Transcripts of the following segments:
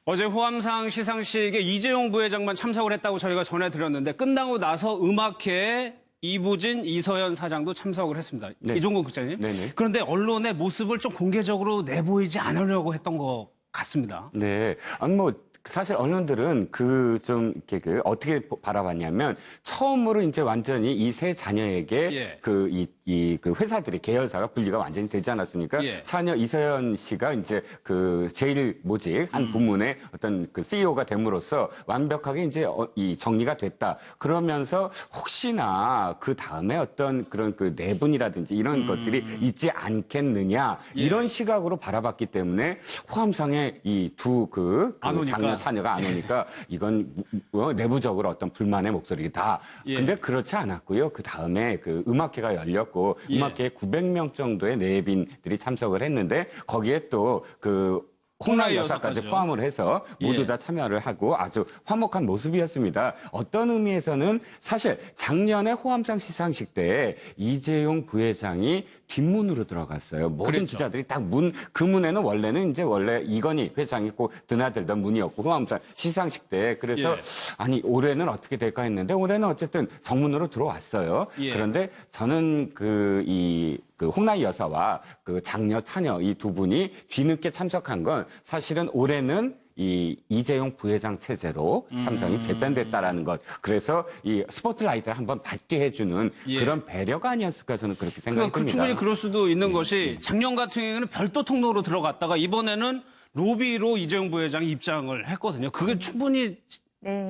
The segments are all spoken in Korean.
어제 호암상 시상식에 이재용 부회장만 참석을 했다고 저희가 전해드렸는데 끝나고 나서 음악회에 이부진, 이서연 사장도 참석을 했습니다. 네. 이종건 국장님. 네네. 그런데 언론의 모습을 좀 공개적으로 내보이지 않으려고 했던 것 같습니다. 네. 아니, 사실 언론들은 이렇게 어떻게 바라봤냐면 처음으로 이제 완전히 이 세 자녀에게 그 회사들이 계열사가 분리가 완전히 되지 않았습니까? 예. 차녀 이서연 씨가 이제 그 제일 모직 한 부문의 어떤 그 CEO가 됨으로써 완벽하게 이제 이 정리가 됐다. 그러면서 혹시나 그 다음에 어떤 그런 그 내분이라든지 이런 것들이 있지 않겠느냐 이런 시각으로 바라봤기 때문에 호암상에 이 두 자녀가 안 오니까 이건 내부적으로 어떤 불만의 목소리다. 근데 그렇지 않았고요. 그 다음에 그 음악회가 열렸고 음악회에 900명 정도의 내빈들이 참석을 했는데 거기에 또 홍라이 여사까지 포함을 해서 모두 다 참여를 하고 아주 화목한 모습이었습니다. 어떤 의미에서는 사실 작년에 호암상 시상식 때 이재용 부회장이 뒷문으로 들어갔어요. 모든 기자들이 딱 그 문에는 원래 이건희 회장이 꼭 드나들던 문이었고 호암상 시상식 때 그래서 아니 올해는 어떻게 될까 했는데 올해는 어쨌든 정문으로 들어왔어요. 그런데 저는 홍라이 여사와 그 장녀, 차녀 이 두 분이 뒤늦게 참석한 건 사실은 올해는 이 이재용 부회장 체제로 삼성이 재편됐다라는 것. 그래서 이 스포트라이트를 한번 받게 해주는 그런 배려가 아니었을까 저는 그렇게 생각이 듭니다. 충분히 그럴 수도 있는 것이 작년 같은 경우에는 별도 통로로 들어갔다가 이번에는 로비로 이재용 부회장이 입장을 했거든요. 그게 충분히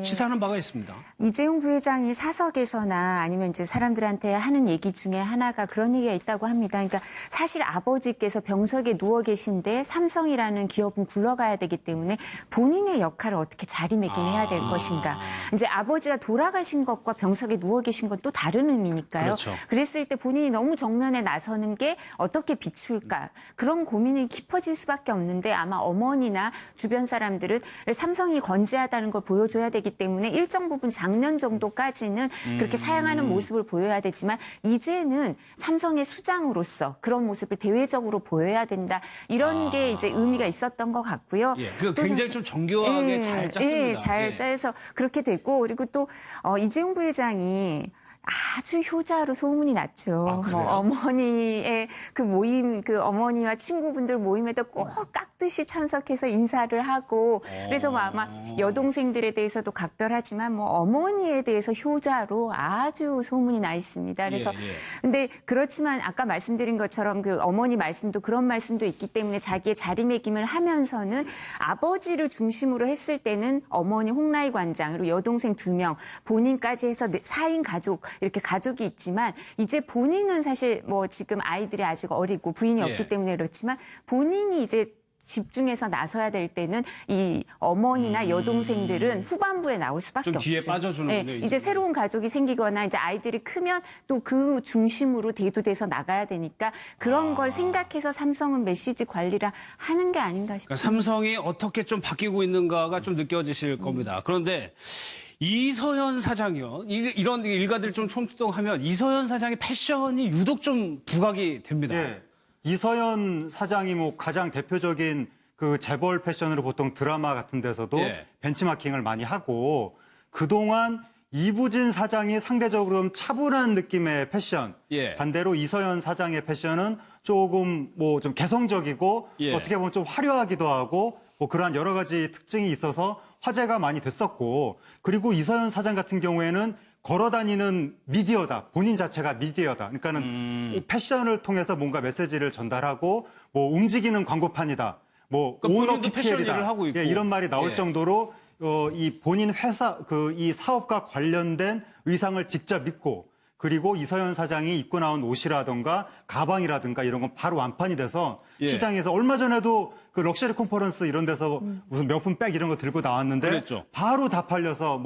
시사하는 바가 있습니다. 이재용 부회장이 사석에서나 아니면 이제 사람들한테 하는 얘기 중에 하나가 그런 얘기가 있다고 합니다. 그러니까 사실 아버지께서 병석에 누워 계신데 삼성이라는 기업은 굴러가야 되기 때문에 본인의 역할을 어떻게 자리매김해야 될 것인가. 이제 아버지가 돌아가신 것과 병석에 누워 계신 건 또 다른 의미니까요. 그렇죠. 그랬을 때 본인이 너무 정면에 나서는 게 어떻게 비출까. 그런 고민이 깊어질 수밖에 없는데 아마 어머니나 주변 사람들은 삼성이 건재하다는 걸 보여줘야 되기 때문에 일정 부분 작년 정도까지는 그렇게 사양하는 모습을 보여야 되지만 이제는 삼성의 수장으로서 그런 모습을 대외적으로 보여야 된다. 이런 게 이제 의미가 있었던 것 같고요. 그 굉장히 좀 정교하게 잘 짰습니다. 잘 짜서 그렇게 됐고 그리고 또 이재용 부회장이 아주 효자로 소문이 났죠. 어머니의 그 모임, 어머니와 친구분들 모임에도 꼭 깍듯이 참석해서 인사를 하고, 그래서 아마 여동생들에 대해서도 각별하지만 어머니에 대해서 효자로 아주 소문이 나 있습니다. 그래서 근데 그렇지만 아까 말씀드린 것처럼 그 어머니 말씀도 그런 말씀도 있기 때문에 자기의 자리매김을 하면서는 아버지를 중심으로 했을 때는 어머니 홍라이 관장 그리고 여동생 2명, 본인까지 해서 4인 가족 이렇게 가족이 있지만 이제 본인은 사실 지금 아이들이 아직 어리고 부인이 없기 때문에 그렇지만 본인이 이제 집중해서 나서야 될 때는 이 어머니나 여동생들은 후반부에 나올 수밖에 좀 없죠. 뒤에 빠져주는군요. 이제 새로운 가족이 생기거나 이제 아이들이 크면 또 그 중심으로 대두돼서 나가야 되니까 그런 걸 생각해서 삼성은 메시지 관리를 하는 게 아닌가 싶습니다. 그러니까 삼성이 어떻게 좀 바뀌고 있는가가 좀 느껴지실 겁니다. 그런데 이서연 사장이요. 이런 일가들 좀 총동하면 이서연 사장의 패션이 유독 좀 부각이 됩니다. 이서연 사장이 가장 대표적인 그 재벌 패션으로 보통 드라마 같은 데서도 벤치마킹을 많이 하고 그동안 이부진 사장이 상대적으로 좀 차분한 느낌의 패션. 반대로 이서연 사장의 패션은 조금 좀 개성적이고 어떻게 보면 좀 화려하기도 하고 그러한 여러 가지 특징이 있어서 화제가 많이 됐었고 그리고 이서연 사장 같은 경우에는 걸어다니는 미디어다. 본인 자체가 미디어다. 그러니까는 패션을 통해서 뭔가 메시지를 전달하고 움직이는 광고판이다. 오너 PPL이다. 하고 있고. 이런 말이 나올 정도로 이 본인 회사 이 사업과 관련된 의상을 직접 입고 그리고 이서연 사장이 입고 나온 옷이라든가 가방이라든가 이런 건 바로 완판이 돼서 시장에서 얼마 전에도 그 럭셔리 컨퍼런스 이런 데서 무슨 명품 백 이런 거 들고 나왔는데 바로 다 팔려서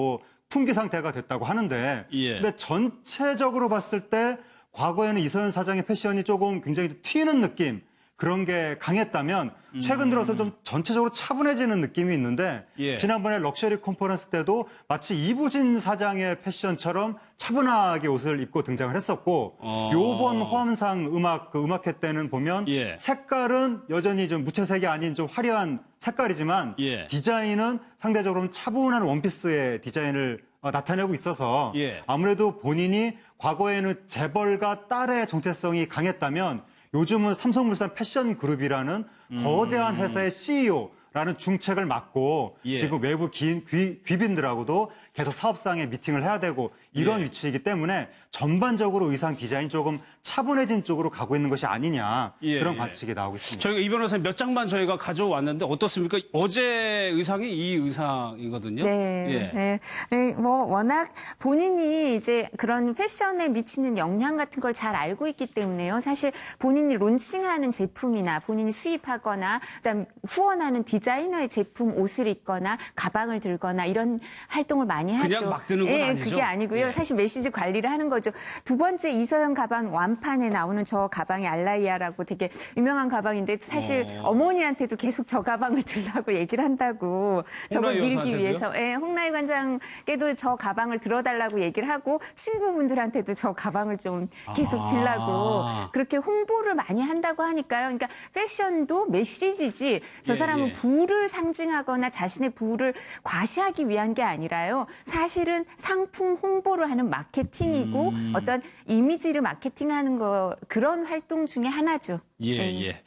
품귀 상태가 됐다고 하는데 근데 전체적으로 봤을 때 과거에는 이서연 사장의 패션이 조금 굉장히 튀는 느낌 그런 게 강했다면 최근 들어서 좀 전체적으로 차분해지는 느낌이 있는데 예. 지난번에 럭셔리 컨퍼런스 때도 마치 이부진 사장의 패션처럼 차분하게 옷을 입고 등장을 했었고 요번 호암상 음악회 때는 보면 예. 색깔은 여전히 좀 무채색이 아닌 좀 화려한 색깔이지만 예. 디자인은 상대적으로 차분한 원피스의 디자인을 나타내고 있어서 예. 아무래도 본인이 과거에는 재벌과 딸의 정체성이 강했다면 요즘은 삼성물산 패션 그룹이라는 거대한 회사의 CEO라는 중책을 맡고 예. 지금 외부 귀빈들하고도 계속 사업상의 미팅을 해야 되고 이런 예. 위치이기 때문에 전반적으로 의상 디자인 조금 차분해진 쪽으로 가고 있는 것이 아니냐 예, 그런 예. 관측이 나오고 있습니다. 저희가 이 변호사님 몇 장만 저희가 가져왔는데 어떻습니까? 어제 의상이 이 의상이거든요. 네, 예. 네. 네, 뭐 워낙 본인이 이제 그런 패션에 미치는 영향 같은 걸 잘 알고 있기 때문에요. 사실 본인이 론칭하는 제품이나 본인이 수입하거나 그다음 후원하는 디자이너의 제품 옷을 입거나 가방을 들거나 이런 활동을 많이 하죠. 그냥 막 드는 건 예, 아니죠? 그게 아니고요. 예. 사실 메시지 관리를 하는 거죠. 두 번째 이서연 가방 완판에 나오는 저 가방이 알라이아라고 되게 유명한 가방인데 사실 어머니한테도 계속 저 가방을 들라고 얘기를 한다고 저걸 홍라이 밀기 여사한테도요? 위해서. 예, 홍라이 관장께도 저 가방을 들어달라고 얘기를 하고 친구분들한테도 저 가방을 좀 계속 들라고 그렇게 홍보를 많이 한다고 하니까요. 그러니까 패션도 메시지지 저 예, 사람은 예. 부를 상징하거나 자신의 부를 과시하기 위한 게 아니라요. 사실은 상품 홍보를 하는 마케팅이고 어떤 이미지를 마케팅하는 거 그런 활동 중에 하나죠. 예, 네. 예.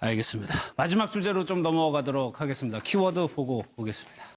알겠습니다. 마지막 주제로 좀 넘어가도록 하겠습니다. 키워드 보고 오겠습니다.